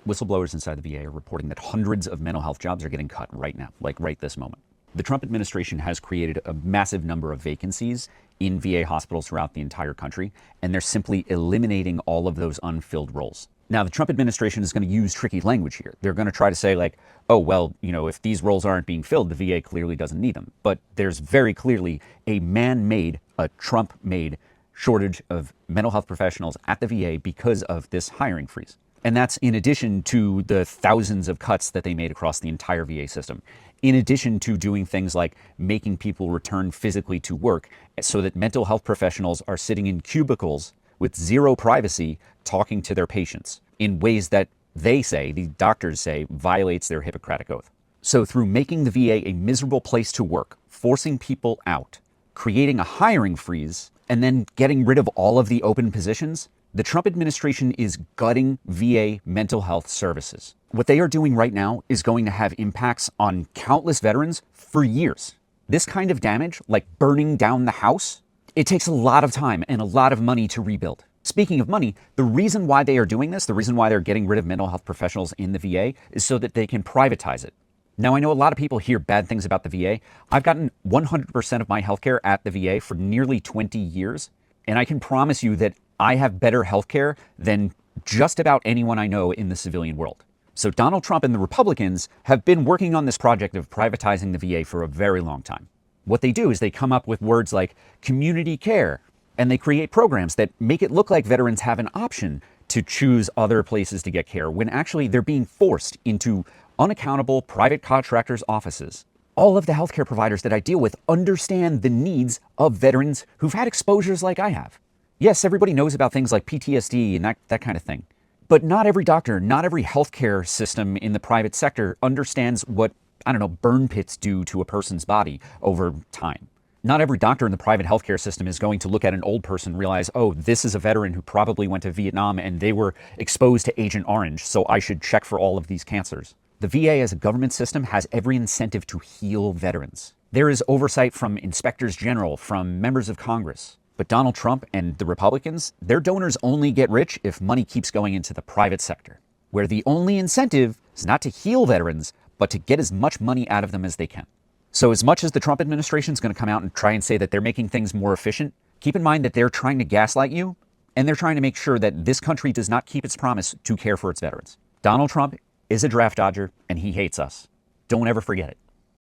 Whistleblowers inside the VA are reporting that hundreds of mental health jobs are getting cut right now, like right this moment. The Trump administration has created a massive number of vacancies in VA hospitals throughout the entire country, and they're simply eliminating all of those unfilled roles. Now, the Trump administration is going to use tricky language here. They're going to try to say like, oh, well, if these roles aren't being filled, the VA clearly doesn't need them. But there's very clearly a man-made, a Trump-made shortage of mental health professionals at the VA because of this hiring freeze. And that's in addition to the thousands of cuts that they made across the entire VA system. In addition to doing things like making people return physically to work so that mental health professionals are sitting in cubicles with zero privacy talking to their patients in ways that they say, the doctors say, violates their Hippocratic oath. So through making the VA a miserable place to work, forcing people out, creating a hiring freeze, and then getting rid of all of the open positions, the Trump administration is gutting VA mental health services. What they are doing right now is going to have impacts on countless veterans for years. This kind of damage, like burning down the house, it takes a lot of time and a lot of money to rebuild. Speaking of money, the reason why they are doing this, the reason why they're getting rid of mental health professionals in the VA is so that they can privatize it. Now, I know a lot of people hear bad things about the VA. I've gotten 100% of my healthcare at the VA for nearly 20 years, and I can promise you that I have better healthcare than just about anyone I know in the civilian world. So Donald Trump and the Republicans have been working on this project of privatizing the VA for a very long time. What they do is they come up with words like community care, and they create programs that make it look like veterans have an option to choose other places to get care when actually they're being forced into unaccountable private contractors' offices. All of the healthcare providers that I deal with understand the needs of veterans who've had exposures like I have. Yes, everybody knows about things like PTSD and that kind of thing. But not every doctor, not every healthcare system in the private sector understands what, burn pits do to a person's body over time. Not every doctor in the private healthcare system is going to look at an old person and realize, oh, this is a veteran who probably went to Vietnam and they were exposed to Agent Orange, so I should check for all of these cancers. The VA as a government system has every incentive to heal veterans. There is oversight from inspectors general, from members of Congress. But Donald Trump and the Republicans, their donors only get rich if money keeps going into the private sector, where the only incentive is not to heal veterans, but to get as much money out of them as they can. So as much as the Trump administration is going to come out and try and say that they're making things more efficient, keep in mind that they're trying to gaslight you, and they're trying to make sure that this country does not keep its promise to care for its veterans. Donald Trump is a draft dodger, and he hates us. Don't ever forget it.